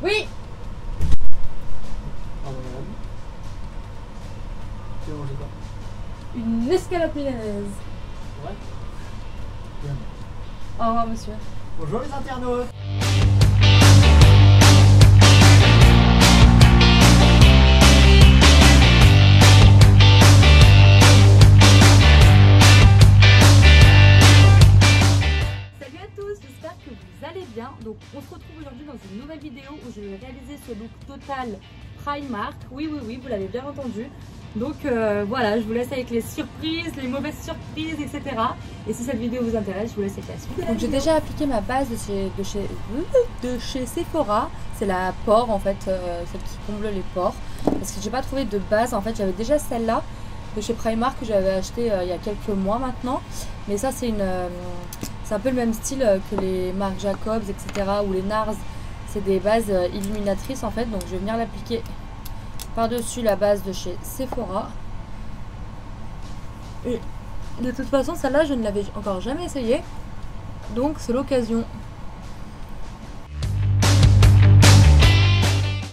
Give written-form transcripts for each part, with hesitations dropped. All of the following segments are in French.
Oui. Ah, madame. Tu veux manger quoi? Une escalope milanaise. Ouais. Bien. Au revoir, monsieur. Bonjour les internautes. Salut à tous, j'espère que vous allez bien. Donc on se retrouve aujourd'hui dans une nouvelle vidéo où je vais réaliser ce look total Primark. Oui, vous l'avez bien entendu. Donc voilà, je vous laisse avec les surprises, les mauvaises surprises, etc. Et si cette vidéo vous intéresse, je vous laisse avec la suite. Donc j'ai déjà appliqué ma base de chez Sephora. C'est la pore en fait, celle qui comble les pores. Parce que j'ai pas trouvé de base. En fait, j'avais déjà celle-là de chez Primark que j'avais acheté il y a quelques mois maintenant. Mais ça c'est c'est un peu le même style que les Marc Jacobs, etc. ou les NARS. C'est des bases illuminatrices en fait. Donc je vais venir l'appliquer par-dessus la base de chez Sephora. Et de toute façon, celle-là, je ne l'avais encore jamais essayée. Donc c'est l'occasion.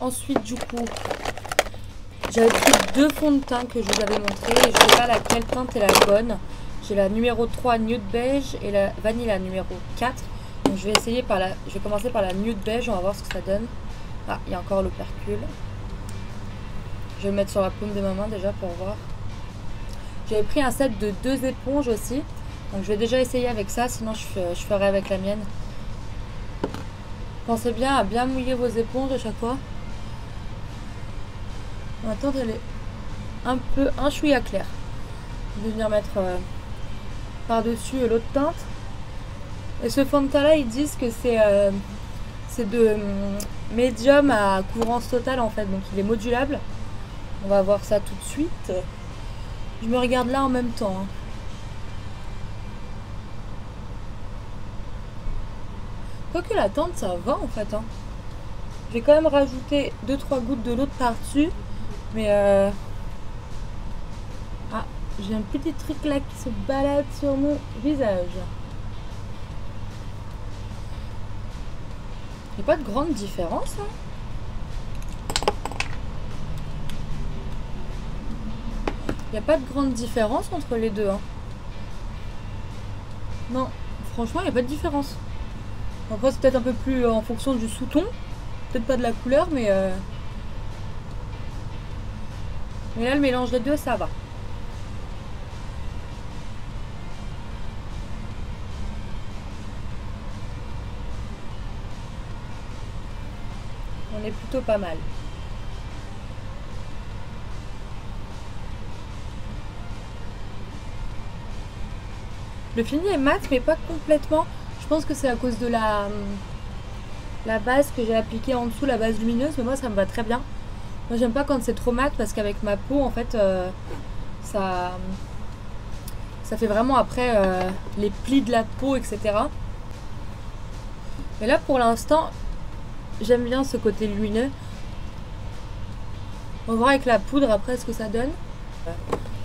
Ensuite, du coup, j'avais pris deux fonds de teint que je vous avais montré. Et je ne sais pas laquelle teinte est la bonne. J'ai la numéro 3 nude beige et la vanilla numéro 4. Donc je vais commencer par la nude beige, on va voir ce que ça donne. Ah, il y a encore l'opercule. Je vais le mettre sur la paume de ma main déjà pour voir. J'avais pris un set de 2 éponges aussi. Donc je vais déjà essayer avec ça, sinon je ferai avec la mienne. Pensez bien à bien mouiller vos éponges à chaque fois. Maintenant elle est un chouïa clair. Je vais venir mettre par-dessus l'autre teinte. Et ce fond de teint là, ils disent que c'est de médium à couvrance totale en fait. Donc il est modulable. On va voir ça tout de suite. Je me regarde là en même temps. Hein. Quoique la teinte, ça va en fait. Hein. Je vais quand même rajouter 2-3 gouttes de l'autre par-dessus. Mais ah, j'ai un petit truc là qui se balade sur mon visage. Il n'y a pas de grande différence. Hein. Il n'y a pas de grande différence entre les deux. Hein. Non, franchement, il n'y a pas de différence. Après, c'est peut-être un peu plus en fonction du sous-ton. Peut-être pas de la couleur, mais là, le mélange des deux, ça va. On est plutôt pas mal. Le fini est mat, mais pas complètement. Je pense que c'est à cause de la base que j'ai appliquée en dessous, la base lumineuse. Mais moi, ça me va très bien. Moi, j'aime pas quand c'est trop mat parce qu'avec ma peau, en fait, ça fait vraiment après les plis de la peau, etc. Mais là, pour l'instant, j'aime bien ce côté lumineux. On va voir avec la poudre après ce que ça donne.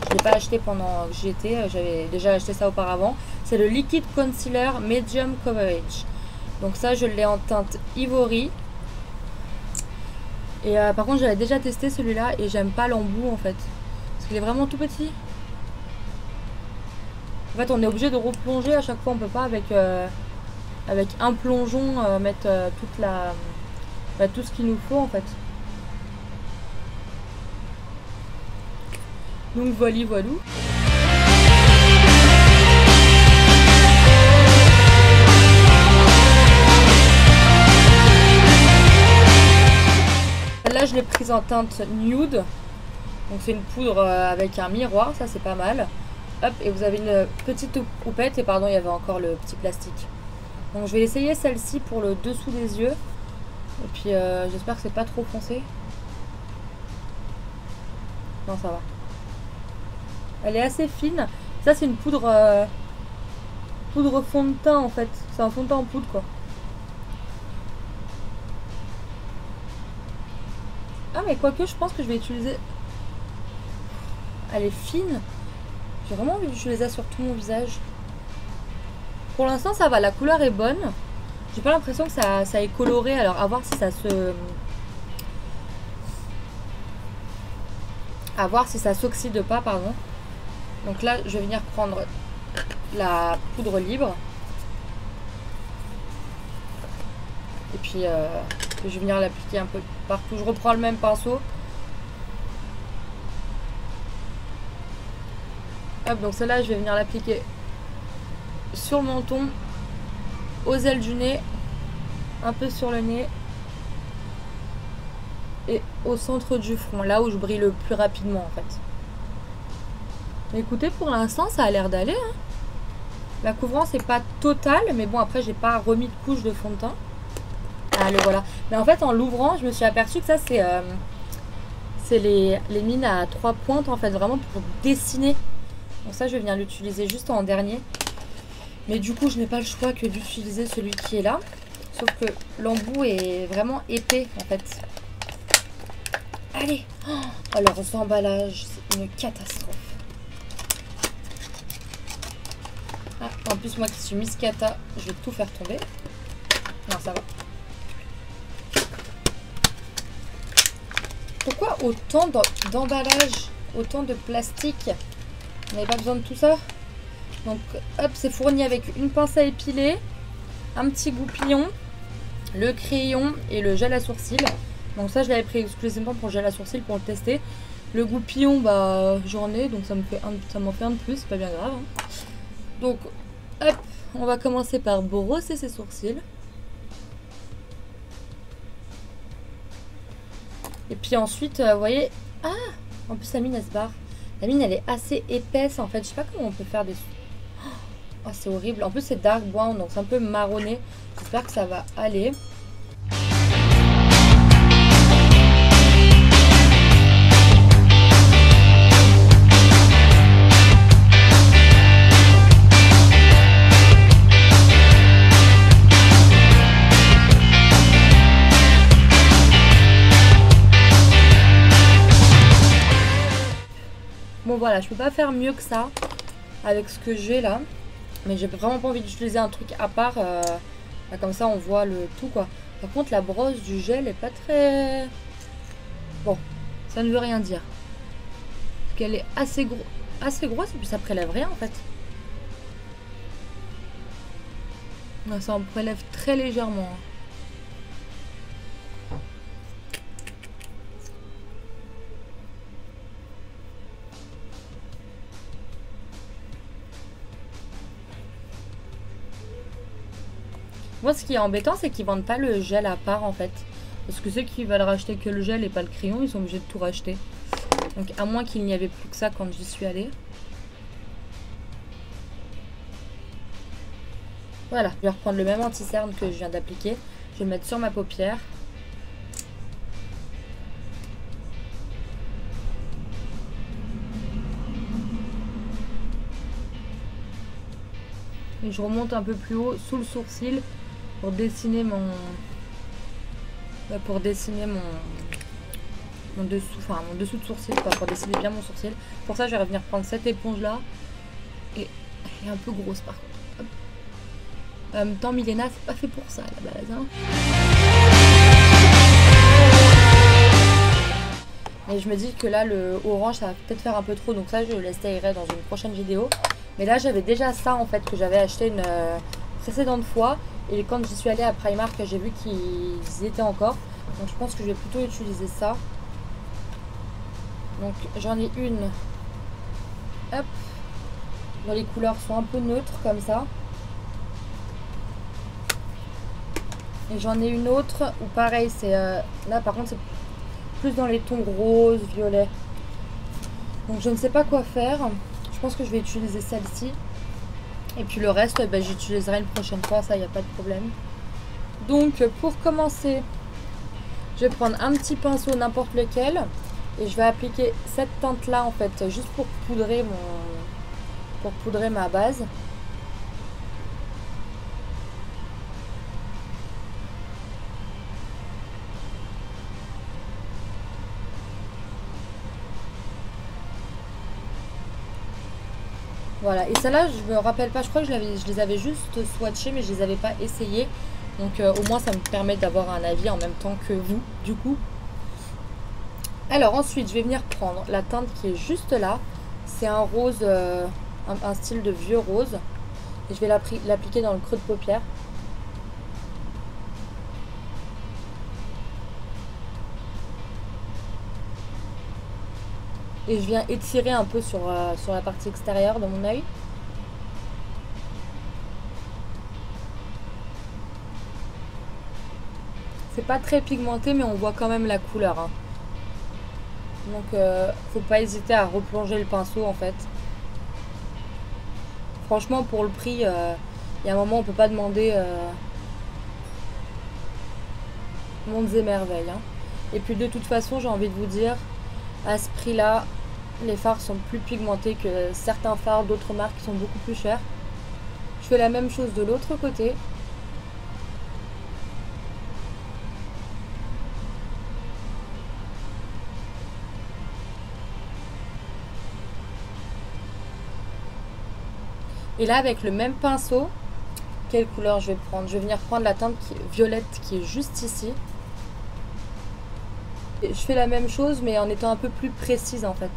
Je ne l'ai pas acheté pendant que j'y étais, j'avais déjà acheté ça auparavant. C'est le Liquid Concealer Medium Coverage. Donc ça, je l'ai en teinte Ivory. Et par contre, j'avais déjà testé celui-là et j'aime pas l'embout en fait. Parce qu'il est vraiment tout petit. En fait, on est obligé de replonger à chaque fois. On peut pas avec un plongeon mettre tout ce qu'il nous faut en fait. Donc voilà. Là, je l'ai prise en teinte nude. Donc c'est une poudre avec un miroir, ça c'est pas mal. Hop, et vous avez une petite houppette. Et pardon, il y avait encore le petit plastique. Donc je vais essayer celle-ci pour le dessous des yeux. Et puis j'espère que c'est pas trop foncé. Non, ça va. Elle est assez fine. Ça c'est une poudre fond de teint en fait. C'est un fond de teint en poudre quoi. Ah mais quoique je pense que je vais utiliser... Elle est fine. J'ai vraiment envie d'utiliser ça sur tout mon visage. Pour l'instant ça va, la couleur est bonne. J'ai pas l'impression que ça est coloré. Alors à voir si ça se... À voir si ça s'oxyde pas, pardon. Donc là, je vais venir prendre la poudre libre. Et puis, je vais venir l'appliquer un peu partout. Je reprends le même pinceau. Hop, donc celle-là, je vais venir l'appliquer sur le menton, aux ailes du nez, un peu sur le nez et au centre du front, là où je brille le plus rapidement en fait. Écoutez, pour l'instant, ça a l'air d'aller. Hein. La couvrance n'est pas totale, mais bon, après, j'ai pas remis de couche de fond de teint. Ah, le voilà. Mais en fait, en l'ouvrant, je me suis aperçue que ça, c'est les mines à 3 pointes, en fait, vraiment pour dessiner. Donc ça, je vais venir l'utiliser juste en dernier. Mais du coup, je n'ai pas le choix que d'utiliser celui qui est là. Sauf que l'embout est vraiment épais, en fait. Allez. Oh, leurs emballages, c'est une catastrophe. Ah, en plus, moi qui suis Miss Cata, je vais tout faire tomber. Non, ça va. Pourquoi autant d'emballage, autant de plastique? On n'avait pas besoin de tout ça. Donc, hop, c'est fourni avec une pince à épiler, un petit goupillon, le crayon et le gel à sourcils. Donc ça, je l'avais pris exclusivement pour le gel à sourcils pour le tester. Le goupillon, bah, j'en ai, donc ça m'en fait un de plus, c'est pas bien grave. Hein. Donc, hop, on va commencer par brosser ses sourcils. Et puis ensuite, vous voyez, ah, en plus la mine, elle se barre. La mine, elle est assez épaisse, en fait. Je sais pas comment on peut faire des... Oh, c'est horrible. En plus, c'est dark brown, donc c'est un peu marronné. J'espère que ça va aller. Bon voilà, je peux pas faire mieux que ça avec ce que j'ai là. Mais j'ai vraiment pas envie d'utiliser un truc à part. Comme ça on voit le tout quoi. Par contre la brosse du gel est pas très... Bon, ça ne veut rien dire. Parce qu'elle est assez grosse et puis ça prélève rien en fait. Non, ça en prélève très légèrement. Moi, ce qui est embêtant, c'est qu'ils vendent pas le gel à part en fait. Parce que ceux qui veulent racheter que le gel et pas le crayon, ils sont obligés de tout racheter. Donc, à moins qu'il n'y avait plus que ça quand j'y suis allée. Voilà, je vais reprendre le même anti-cerne que je viens d'appliquer. Je vais le mettre sur ma paupière. Et je remonte un peu plus haut sous le sourcil pour dessiner mon dessous, enfin mon dessous de sourcil, quoi, pour dessiner bien mon sourcil. Pour ça, je vais revenir prendre cette éponge là. Et elle est un peu grosse par contre. Hop. En même temps, Milena, c'est pas fait pour ça à la base. Hein. Et je me dis que là, le orange, ça va peut-être faire un peu trop. Donc ça, je l'essayerai dans une prochaine vidéo. Mais là, j'avais déjà ça en fait, que j'avais acheté une précédente fois. Et quand j'y suis allée à Primark, j'ai vu qu'ils y étaient encore. Donc je pense que je vais plutôt utiliser ça. Donc j'en ai une. Hop. Bon, les couleurs sont un peu neutres comme ça. Et j'en ai une autre où pareil, c'est... là par contre, c'est plus dans les tons rose, violet. Donc je ne sais pas quoi faire. Je pense que je vais utiliser celle-ci. Et puis le reste, ben, j'utiliserai une prochaine fois, ça, il n'y a pas de problème. Donc pour commencer, je vais prendre un petit pinceau, n'importe lequel. Et je vais appliquer cette teinte-là, en fait, juste pour poudrer ma base. Voilà, et celle-là, je me rappelle pas, je crois que je les avais juste swatchées, mais je les avais pas essayées. Donc au moins ça me permet d'avoir un avis en même temps que vous du coup. Alors ensuite je vais venir prendre la teinte qui est juste là. C'est un rose, un style de vieux rose. Et je vais l'appliquer dans le creux de paupière. Et je viens étirer un peu sur la partie extérieure de mon œil. C'est pas très pigmenté mais on voit quand même la couleur. Hein. Donc faut pas hésiter à replonger le pinceau en fait. Franchement pour le prix, il y a un moment on peut pas demander mondes et merveilles. Hein. Et puis de toute façon j'ai envie de vous dire, à ce prix là, les fards sont plus pigmentés que certains fards d'autres marques qui sont beaucoup plus chers. Je fais la même chose de l'autre côté. Et là avec le même pinceau, quelle couleur je vais prendre? Je vais venir prendre la teinte violette qui est juste ici. Et je fais la même chose mais en étant un peu plus précise en fait.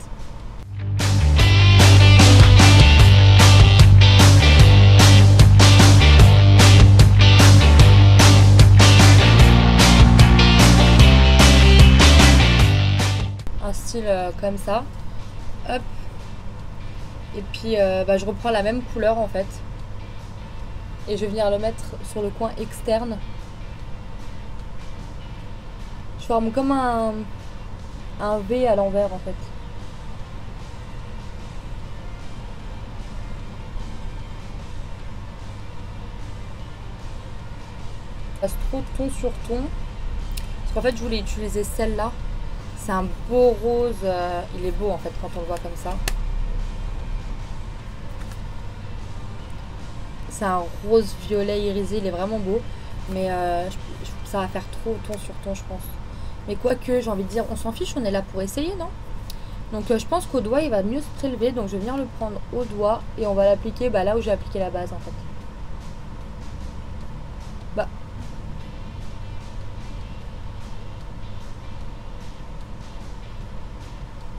Un style comme ça. Hop. Et puis je reprends la même couleur en fait. Et je vais venir le mettre sur le coin externe. Je forme comme un V à l'envers en fait. Je passe trop ton sur ton. Parce qu'en fait je voulais utiliser celle-là. C'est un beau rose. Il est beau en fait quand on le voit comme ça. C'est un rose violet irisé, il est vraiment beau. Mais ça va faire trop ton sur ton je pense. Mais quoique j'ai envie de dire, on s'en fiche, on est là pour essayer, non? Donc je pense qu'au doigt il va mieux se prélever. Donc je vais venir le prendre au doigt et on va l'appliquer là où j'ai appliqué la base en fait.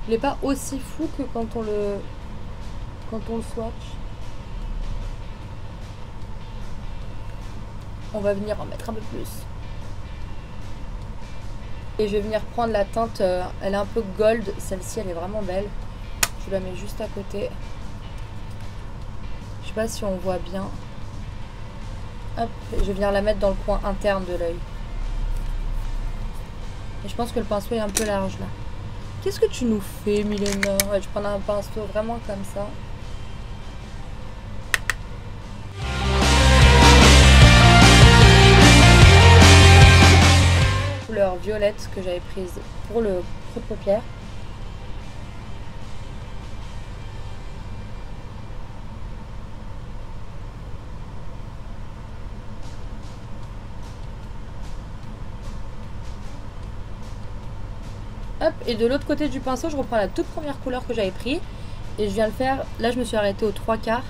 Il n'est pas aussi fou que quand on le swatch. On va venir en mettre un peu plus. Et je vais venir prendre la teinte, elle est un peu gold, celle-ci elle est vraiment belle. Je la mets juste à côté. Je sais pas si on voit bien. Hop, et je vais venir la mettre dans le coin interne de l'œil. Et je pense que le pinceau est un peu large là. Qu'est-ce que tu nous fais, Milena? Ouais, je prends un pinceau vraiment comme ça. Couleur violette que j'avais prise pour le creux de paupière. Hop, et de l'autre côté du pinceau, je reprends la toute première couleur que j'avais prise. Et je viens le faire, là je me suis arrêtée aux 3 quarts.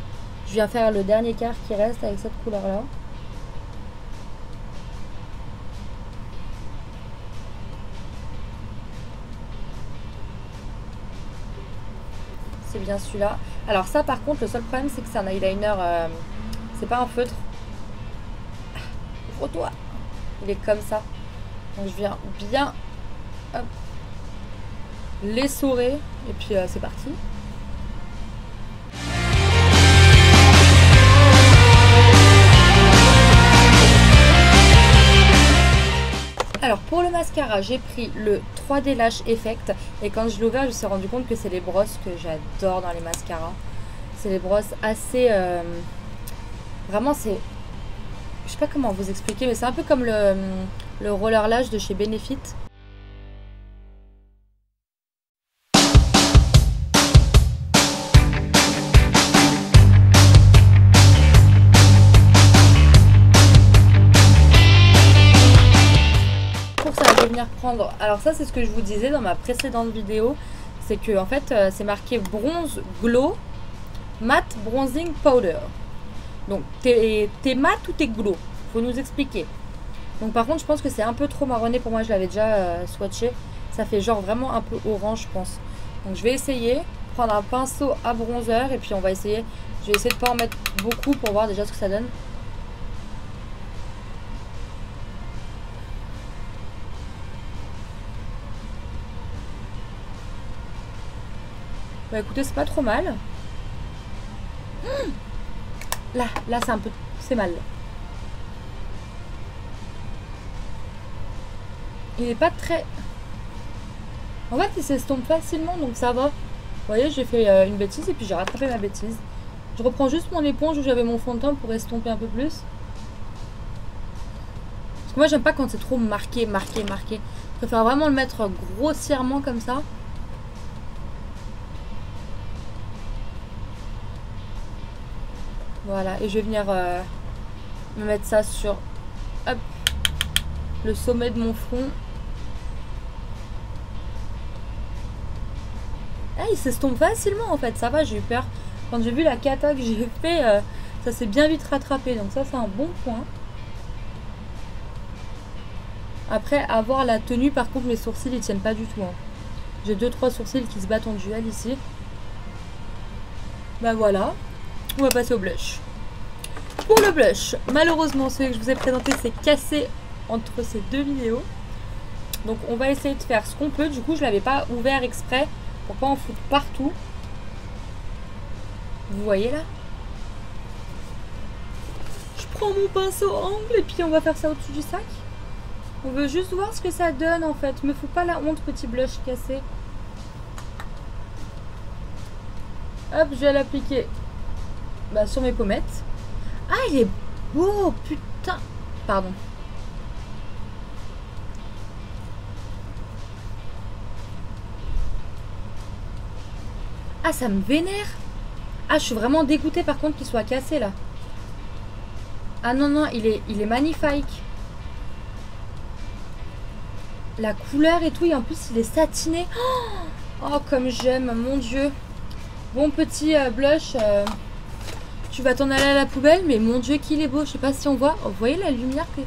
Je viens faire le dernier quart qui reste avec cette couleur là. C'est bien celui-là. Alors ça par contre, le seul problème c'est que c'est un eyeliner, c'est pas un feutre. Ouvre-toi. Il est comme ça. Donc je viens bien hop, l'essorer et puis c'est parti. Alors pour le mascara, j'ai pris le 3D Lash Effect et quand je l'ai ouvert, je me suis rendu compte que c'est les brosses que j'adore dans les mascaras. C'est les brosses assez... vraiment c'est... Je sais pas comment vous expliquer, mais c'est un peu comme le Roller Lash de chez Benefit. Prendre. Alors ça c'est ce que je vous disais dans ma précédente vidéo, c'est que en fait c'est marqué bronze glow matte bronzing powder. Donc t'es matte ou t'es glow? Faut nous expliquer. Donc par contre je pense que c'est un peu trop marronné pour moi, je l'avais déjà swatché. Ça fait genre vraiment un peu orange je pense. Donc je vais essayer, prendre un pinceau à bronzer et puis on va essayer. Je vais essayer de pas en mettre beaucoup pour voir déjà ce que ça donne. Bah écoutez, c'est pas trop mal. Là c'est un peu... c'est mal. Il est pas très... En fait il s'estompe facilement donc ça va. Vous voyez, j'ai fait une bêtise et puis j'ai rattrapé ma bêtise. Je reprends juste mon éponge où j'avais mon fond de teint pour estomper un peu plus. Parce que moi j'aime pas quand c'est trop marqué. Je préfère vraiment le mettre grossièrement comme ça. Voilà, et je vais venir me mettre ça sur hop, le sommet de mon front. Ah, il s'estompe facilement en fait, ça va, j'ai eu peur. Quand j'ai vu la cata que j'ai fait, ça s'est bien vite rattrapé, donc ça c'est un bon point. Après, avoir la tenue, par contre mes sourcils ils tiennent pas du tout. Hein. J'ai 2-3 sourcils qui se battent en duel ici. Bah voilà. On va passer au blush. Pour le blush, malheureusement celui que je vous ai présenté s'est cassé entre ces deux vidéos. Donc on va essayer de faire ce qu'on peut. Du coup je l'avais pas ouvert exprès pour pas en foutre partout. Vous voyez là? Je prends mon pinceau angle et puis on va faire ça au-dessus du sac. On veut juste voir ce que ça donne en fait. Me fous pas la honte, petit blush cassé. Hop, je vais l'appliquer sur mes pommettes. Ah, il est beau, putain. Pardon. Ah, ça me vénère. Ah, je suis vraiment dégoûtée par contre qu'il soit cassé là. Ah non, non, il est magnifique. La couleur et tout, et en plus il est satiné. Oh, comme j'aime, mon Dieu. Bon petit blush. Tu vas t'en aller à la poubelle, mais mon Dieu qu'il est beau. Je sais pas si on voit. Oh, vous voyez la lumière que...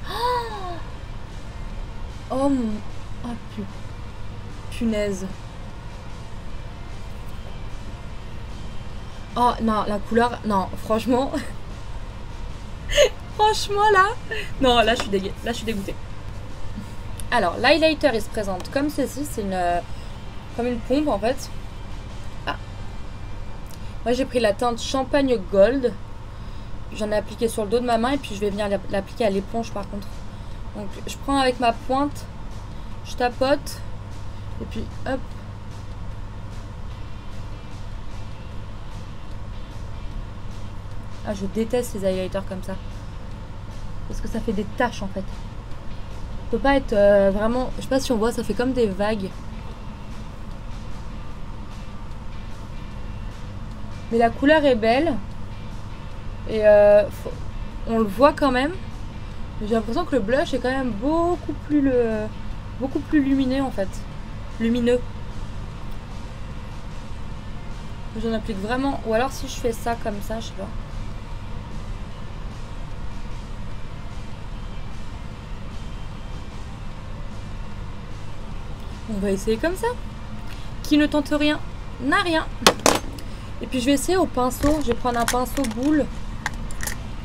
Oh mon... Oh punaise. Oh non, la couleur... Non, franchement... Franchement là... Non, là je suis dégoûtée. Alors, l'highlighter il se présente comme ceci. C'est une... comme une pompe en fait. Ah. Moi j'ai pris la teinte Champagne Gold. J'en ai appliqué sur le dos de ma main et puis je vais venir l'appliquer à l'éponge par contre. Donc je prends avec ma pointe, je tapote et puis hop. Ah, je déteste les highlighters comme ça. Parce que ça fait des taches en fait. Ça peut pas être vraiment... Je sais pas si on voit, ça fait comme des vagues. Mais la couleur est belle. Et on le voit quand même. J'ai l'impression que le blush est quand même beaucoup plus lumineux en fait. Lumineux. J'en applique vraiment. Ou alors si je fais ça comme ça, je sais pas. On va essayer comme ça. Qui ne tente rien n'a rien. Et puis je vais essayer au pinceau. Je vais prendre un pinceau boule.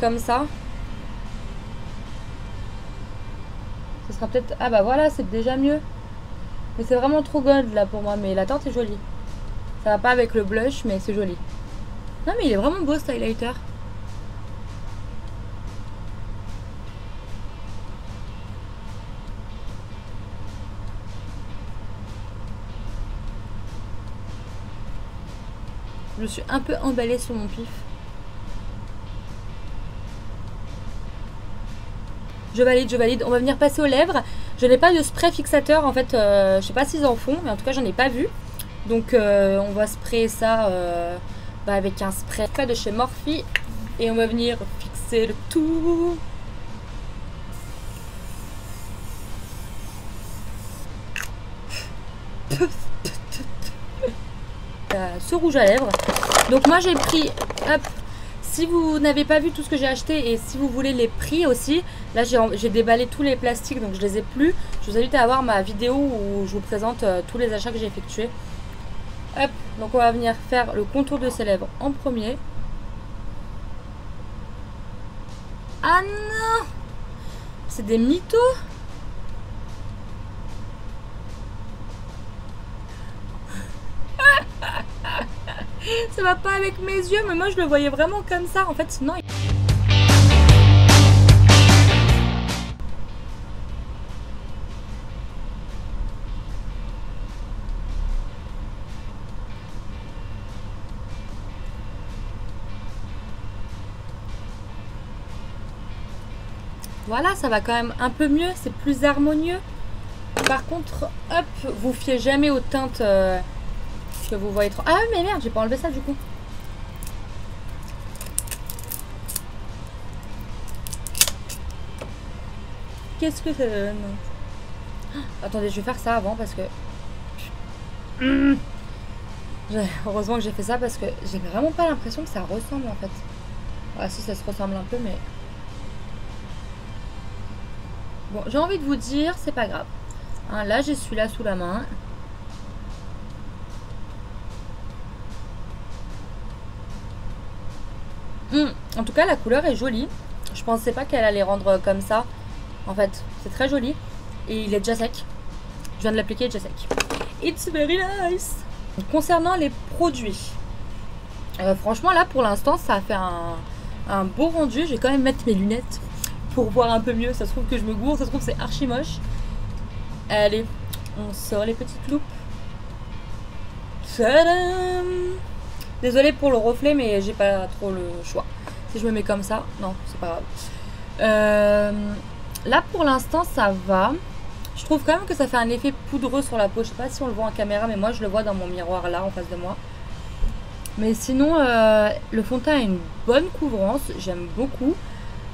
Comme ça. Ce sera peut-être... Ah bah voilà, c'est déjà mieux. Mais c'est vraiment trop gold là pour moi. Mais la teinte est jolie. Ça va pas avec le blush, mais c'est joli. Non mais il est vraiment beau ce highlighter. Je suis un peu emballée sur mon pif. Je valide. On va venir passer aux lèvres. Je n'ai pas de spray fixateur. En fait, je sais pas s'ils en font. Mais en tout cas, j'en ai pas vu. Donc, on va sprayer ça avec un spray de chez Morphe. Et on va venir fixer le tout. Ce rouge à lèvres. Donc, moi, j'ai pris... Hop. Si vous n'avez pas vu tout ce que j'ai acheté et si vous voulez les prix aussi, Là, j'ai déballé tous les plastiques, donc je les ai plus. Je vous invite à voir ma vidéo où je vous présente tous les achats que j'ai effectués. Hop, donc on va venir faire le contour de ses lèvres en premier. Ah non! C'est des mythos! Ça va pas avec mes yeux, mais moi je le voyais vraiment comme ça. En fait, sinon... Voilà, ça va quand même un peu mieux, c'est plus harmonieux. Par contre, hop, vous fiez jamais aux teintes que vous voyez trop. Ah mais merde, j'ai pas enlevé ça du coup. Qu'est-ce que ça donne? Attendez, je vais faire ça avant parce que... Heureusement que j'ai fait ça parce que j'ai vraiment pas l'impression que ça ressemble en fait. Ah si, ça se ressemble un peu mais... Bon, j'ai envie de vous dire, c'est pas grave. Hein, là, j'ai celui-là sous la main. En tout cas, la couleur est jolie. Je pensais pas qu'elle allait rendre comme ça. En fait, c'est très joli. Et il est déjà sec. Je viens de l'appliquer, il est déjà sec. It's very nice. Concernant les produits. Franchement, là, pour l'instant, ça a fait un beau rendu. Je vais quand même mettre mes lunettes pour voir un peu mieux. Ça se trouve que je me gourre. Ça se trouve que c'est archi moche. Allez, on sort les petites loupes. Tadam! Désolée pour le reflet, mais j'ai pas trop le choix. Si je me mets comme ça, non, c'est pas grave. Là, pour l'instant, ça va. Je trouve quand même que ça fait un effet poudreux sur la peau. Je sais pas si on le voit en caméra, mais moi, je le vois dans mon miroir là, en face de moi. Mais sinon, le fond de teint a une bonne couvrance. J'aime beaucoup.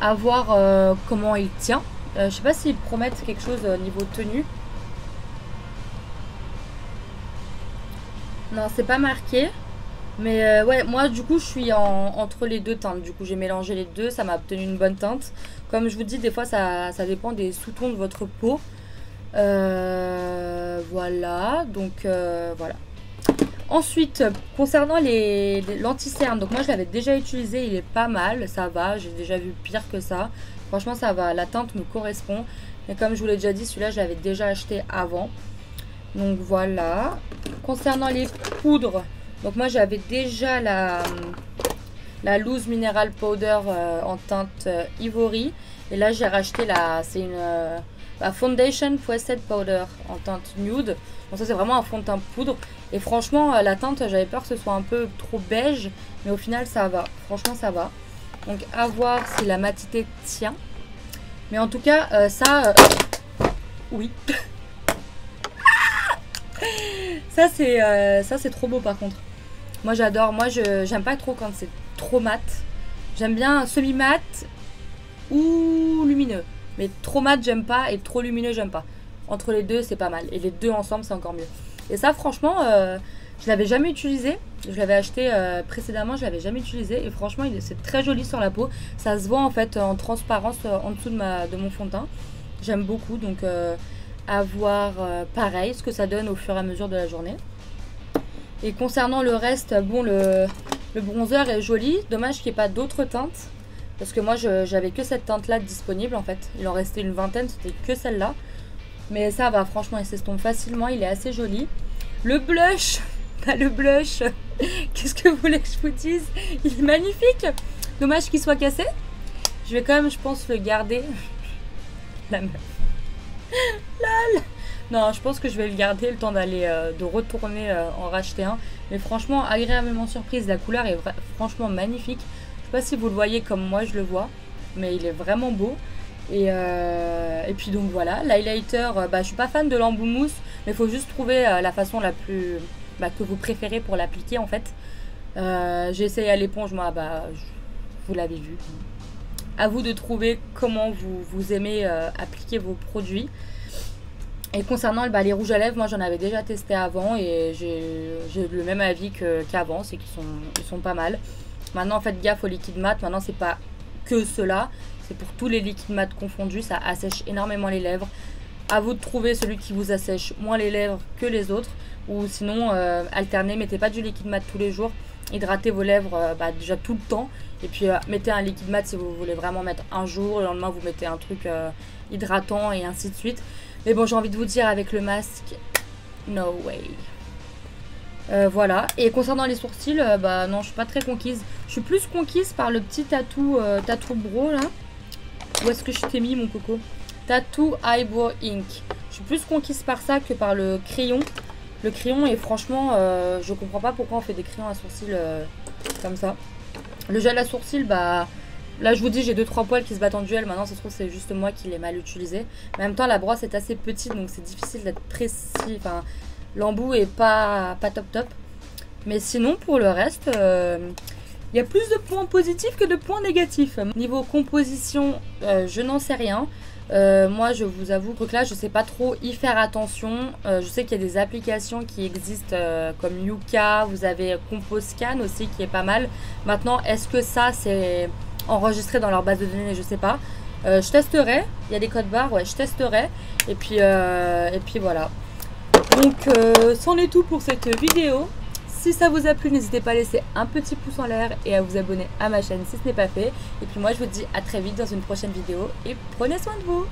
À voir comment il tient. Je sais pas s'ils promettent quelque chose au niveau tenue. Non, c'est pas marqué. Mais ouais, moi du coup je suis entre les deux teintes. Du coup j'ai mélangé les deux, ça m'a obtenu une bonne teinte. Comme je vous dis, des fois ça dépend des sous-tons de votre peau. Voilà, donc voilà. Ensuite, concernant les l'anti-cerne, donc moi je l'avais déjà utilisé, il est pas mal, ça va, j'ai déjà vu pire que ça. Franchement ça va, la teinte me correspond. Mais comme je vous l'ai déjà dit, celui-là je l'avais déjà acheté avant. Donc voilà. Concernant les poudres, donc moi j'avais déjà la Loose Mineral Powder en teinte Ivory. Et là j'ai racheté c'est une Foundation Pressed Powder en teinte Nude. Donc ça c'est vraiment un fond de teint poudre. Et franchement la teinte, j'avais peur que ce soit un peu trop beige. Mais au final ça va, franchement ça va. Donc à voir si la matité tient. Mais en tout cas oui. Ça c'est trop beau par contre. Moi j'adore, moi j'aime pas trop quand c'est trop mat. J'aime bien semi-mat ou lumineux. Mais trop mat j'aime pas et trop lumineux j'aime pas. Entre les deux c'est pas mal. Et les deux ensemble c'est encore mieux. Et ça franchement je l'avais jamais utilisé. Je l'avais acheté précédemment, je l'avais jamais utilisé. Et franchement c'est très joli sur la peau. Ça se voit en fait en transparence en dessous de mon fond de teint. J'aime beaucoup donc à voir pareil ce que ça donne au fur et à mesure de la journée. Et concernant le reste, bon le bronzer est joli, dommage qu'il n'y ait pas d'autres teintes parce que moi j'avais que cette teinte là disponible en fait, il en restait une vingtaine, c'était que celle là, mais ça va, franchement il s'estompe facilement, il est assez joli. Le blush, le blush, qu'est-ce que vous voulez que je vous dise, il est magnifique, dommage qu'il soit cassé. Je vais quand même je pense le garder. La meuf. Lol. Non, je pense que je vais le garder le temps d'aller de retourner en racheter un. Mais franchement, agréablement surprise. La couleur est franchement magnifique. Je sais pas si vous le voyez comme moi je le vois, mais il est vraiment beau. Et puis donc voilà, l'highlighter, je suis pas fan de l'embout mousse, mais il faut juste trouver la façon la plus que vous préférez pour l'appliquer en fait. J'ai essayé à l'éponge, moi, vous l'avez vu. À vous de trouver comment vous aimez appliquer vos produits. Et concernant les rouges à lèvres, moi j'en avais déjà testé avant et j'ai le même avis qu'avant, c'est qu'ils sont pas mal. Maintenant faites gaffe au liquide mat, maintenant c'est pas que cela. C'est pour tous les liquides mat confondus, ça assèche énormément les lèvres. À vous de trouver celui qui vous assèche moins les lèvres que les autres. Ou sinon, alternez, mettez pas du liquide mat tous les jours. Hydratez vos lèvres déjà tout le temps. Et puis mettez un liquide mat si vous voulez vraiment mettre un jour. Le lendemain, vous mettez un truc hydratant et ainsi de suite. Mais bon, j'ai envie de vous dire avec le masque, no way. Voilà. Et concernant les sourcils, non, je suis pas très conquise. Je suis plus conquise par le petit tatou bro là. Où est-ce que je t'ai mis mon coco? Tattoo Eyebrow Ink. Je suis plus conquise par ça que par le crayon. Le crayon est franchement, je comprends pas pourquoi on fait des crayons à sourcils comme ça. Le gel à sourcils, là je vous dis j'ai 2-3 poils qui se battent en duel. Maintenant ça se trouve c'est juste moi qui l'ai mal utilisé. Mais en même temps la brosse est assez petite donc c'est difficile d'être précis. Enfin l'embout est pas top. Mais sinon pour le reste, il y a plus de points positifs que de points négatifs. Niveau composition, je n'en sais rien. Moi je vous avoue que là je sais pas trop y faire attention. Je sais qu'il y a des applications qui existent comme Yuka, vous avez Composcan aussi qui est pas mal. Maintenant est-ce que ça c'est enregistré dans leur base de données? Je sais pas. Je testerai, il y a des codes barres, ouais je testerai. Et puis voilà. Donc c'en est tout pour cette vidéo. Si ça vous a plu, n'hésitez pas à laisser un petit pouce en l'air et à vous abonner à ma chaîne si ce n'est pas fait. Et puis moi je vous dis à très vite dans une prochaine vidéo et prenez soin de vous.